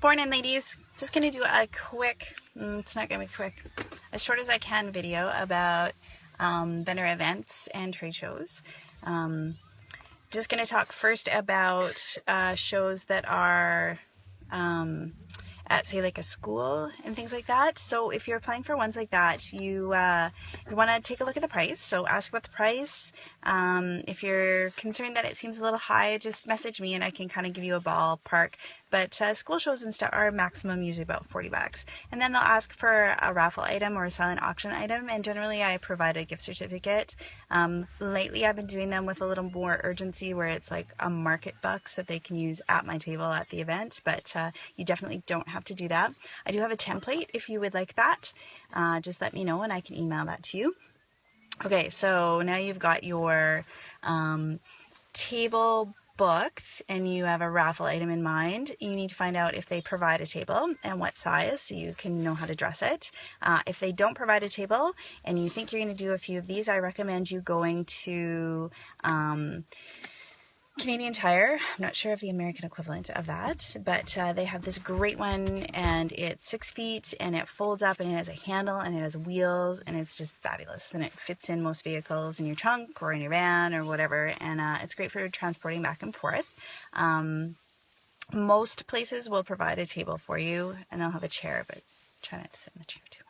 Morning, ladies. Just gonna do a quick, it's not gonna be quick, as short as I can video about vendor events and trade shows. Just gonna talk first about shows that are at, say, like a school and things like that. So if you're applying for ones like that, you want to take a look at the price. So ask about the price. If you're concerned that it seems a little high, just message me and I can kind of give you a ballpark. But school shows and stuff are maximum usually about $40. And then they'll ask for a raffle item or a silent auction item, and generally I provide a gift certificate. Lately I've been doing them with a little more urgency, where it's like a market bucks that they can use at my table at the event, but you definitely don't have to do that. I do have a template if you would like that. Just let me know and I can email that to you. Okay, so now you've got your table booked and you have a raffle item in mind. You need to find out if they provide a table and what size, so you can know how to dress it. If they don't provide a table and you think you're going to do a few of these, I recommend you going to Canadian Tire. I'm not sure of the American equivalent of that, but they have this great one, and it's 6 feet and it folds up and it has a handle and it has wheels and it's just fabulous, and it fits in most vehicles, in your trunk or in your van or whatever, and it's great for transporting back and forth. Most places will provide a table for you and they'll have a chair, but try not to sit in the chair too much.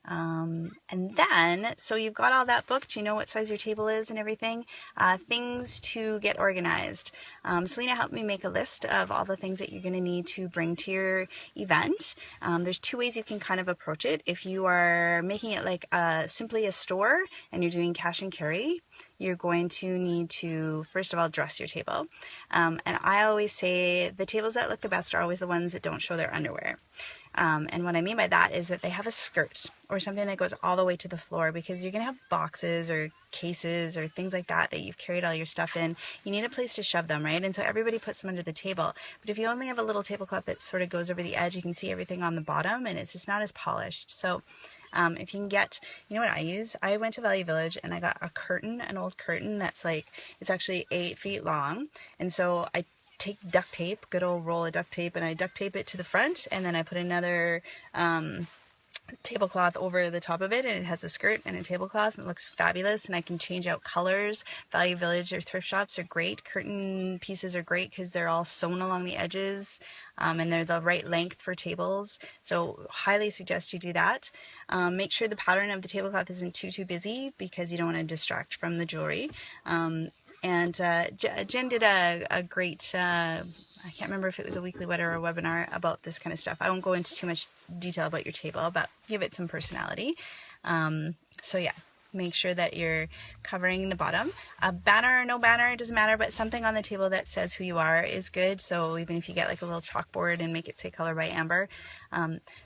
And then, so you've got all that booked, you know what size your table is and everything. Things to get organized. Selena helped me make a list of all the things that you're going to need to bring to your event. There's two ways you can kind of approach it. If you are making it like simply a store and you're doing cash and carry, you're going to need to, first of all, dress your table. And I always say the tables that look the best are always the ones that don't show their underwear. And what I mean by that is that they have a skirt or something that goes all the way to the floor, because you're going to have boxes or cases or things like that that you've carried all your stuff in. You need a place to shove them, right? And so everybody puts them under the table. But if you only have a little tablecloth that sort of goes over the edge, you can see everything on the bottom and it's just not as polished. So if you can get, you know what I use? I went to Value Village and I got a curtain, an old curtain that's like, it's actually 8 feet long. And so I take duct tape, good old roll of duct tape, and I duct tape it to the front, and then I put another tablecloth over the top of it, and it has a skirt and a tablecloth, and it looks fabulous, and I can change out colors. Value Village or thrift shops are great. Curtain pieces are great because they're all sewn along the edges, and they're the right length for tables, so highly suggest you do that. Make sure the pattern of the tablecloth isn't too busy, because you don't want to distract from the jewelry. And Jen did a great, I can't remember if it was a weekly webinar or a webinar about this kind of stuff. I won't go into too much detail about your table, but give it some personality. So yeah, make sure that you're covering the bottom. A banner or no banner, it doesn't matter, but something on the table that says who you are is good. So even if you get like a little chalkboard and make it say Color by Amber.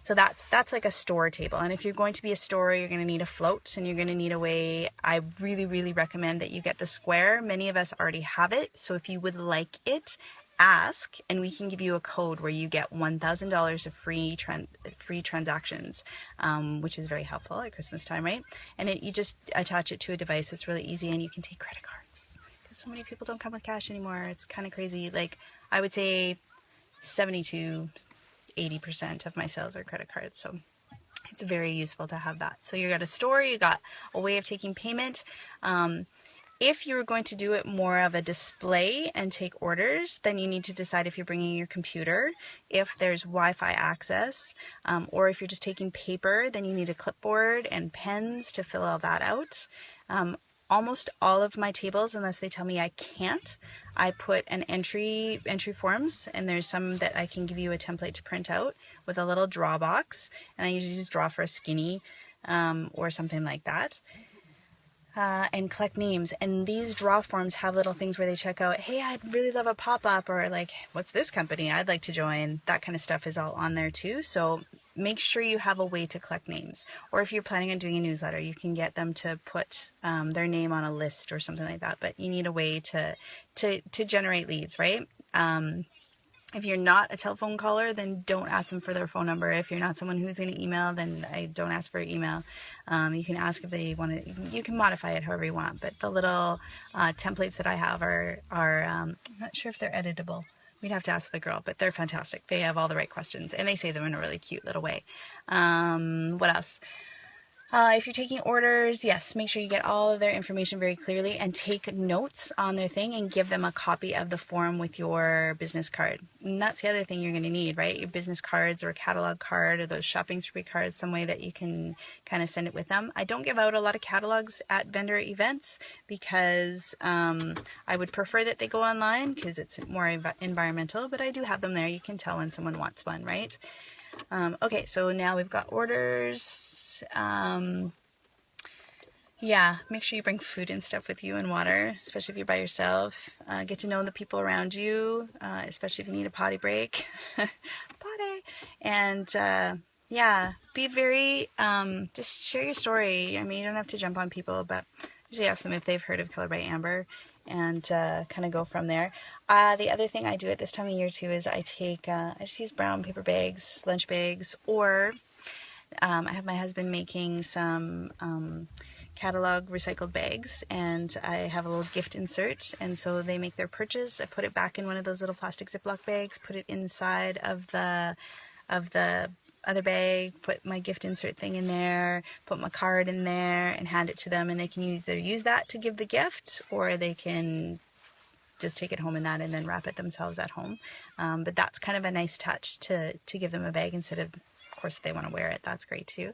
So that's like a store table. And if you're going to be a store, you're going to need a float, and you're going to need a way. I really recommend that you get the square. Many of us already have it. So if you would like it, ask, and we can give you a code where you get $1,000 of free transactions, which is very helpful at Christmas time, right? And you just attach it to a device. It's really easy, and you can take credit cards, because so many people don't come with cash anymore. It's kind of crazy. Like, I would say 70 to 80% of my sales are credit cards, so it's very useful to have that. So you got a store, you got a way of taking payment. If you're going to do it more of a display and take orders, then you need to decide if you're bringing your computer, if there's Wi-Fi access, or if you're just taking paper, then you need a clipboard and pens to fill all that out. Almost all of my tables, unless they tell me I can't, I put an entry forms, and there's some that I can give you a template to print out with a little draw box, and I usually just draw for a skinny or something like that. And collect names, and these draw forms have little things where they check out, hey, I'd really love a pop-up, or like, what's this company I'd like to join. That kind of stuff is all on there too. So make sure you have a way to collect names, or if you're planning on doing a newsletter, you can get them to put their name on a list or something like that. But you need a way to generate leads, right? If you're not a telephone caller, then don't ask them for their phone number. If you're not someone who's going to email, then I don't ask for email. You can ask if they want to. You can modify it however you want. But the little templates that I have are I'm not sure if they're editable. We'd have to ask the girl, but they're fantastic. They have all the right questions, and they say them in a really cute little way. What else? If you're taking orders, yes, make sure you get all of their information very clearly and take notes on their thing and give them a copy of the form with your business card. And that's the other thing you're going to need, right? Your business cards or a catalog card or those shopping spree cards, some way that you can kind of send it with them. I don't give out a lot of catalogs at vendor events because I would prefer that they go online because it's more environmental, but I do have them there. You can tell when someone wants one, right? Okay, so now we've got orders. Yeah, make sure you bring food and stuff with you and water, especially if you're by yourself. Get to know the people around you, especially if you need a potty break. Potty. And yeah, be very, just share your story. I mean, you don't have to jump on people, but usually ask them if they've heard of Color by Amber and kind of go from there. The other thing I do at this time of year too is I just use brown paper bags, lunch bags, or I have my husband making some catalog recycled bags, and I have a little gift insert, and so they make their purchase. I put it back in one of those little plastic Ziploc bags, put it inside of the other bag, put my gift insert thing in there, put my card in there, and hand it to them, and they can either use that to give the gift, or they can just take it home in that and then wrap it themselves at home. But that's kind of a nice touch to give them a bag instead of course, if they want to wear it, that's great too.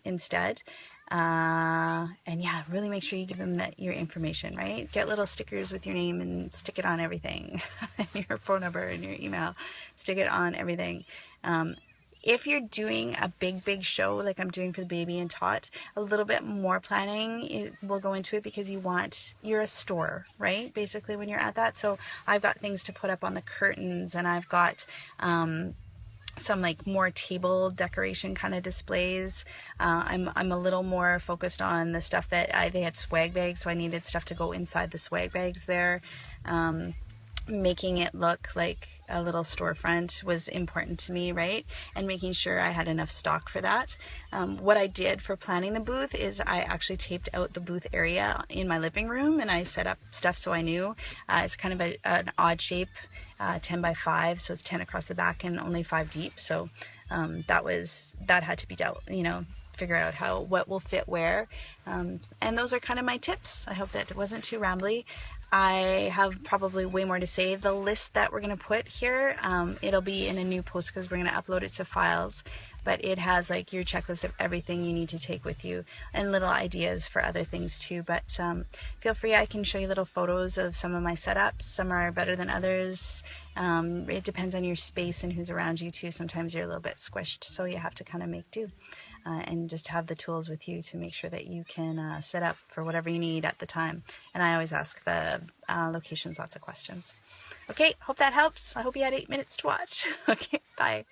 Instead. And yeah, really make sure you give them your information, right? Get little stickers with your name and stick it on everything. Your phone number and your email, stick it on everything. If you're doing a big show like I'm doing for the baby and tot, a little bit more planning will go into it because you're a store, right? Basically when you're at that. So I've got things to put up on the curtains, and I've got some like more table decoration kind of displays. I'm a little more focused on the stuff that they had swag bags, so I needed stuff to go inside the swag bags there. Making it look like a little storefront was important to me, right? And making sure I had enough stock for that. What I did for planning the booth is I actually taped out the booth area in my living room, and I set up stuff so I knew. It's kind of an odd shape, 10 by 5, so it's 10 across the back and only 5 deep. So that had to be dealt, figure out what will fit where. And those are kind of my tips. I hope that it wasn't too rambly. I have probably way more to say. The list that we're going to put here, it'll be in a new post because we're going to upload it to files, but it has like your checklist of everything you need to take with you and little ideas for other things too. But feel free, I can show you little photos of some of my setups. Some are better than others. It depends on your space and who's around you too. Sometimes you're a little bit squished, so you have to kind of make do. And just have the tools with you to make sure that you can set up for whatever you need at the time. And I always ask the locations lots of questions. Okay, hope that helps. I hope you had 8 minutes to watch. Okay, bye.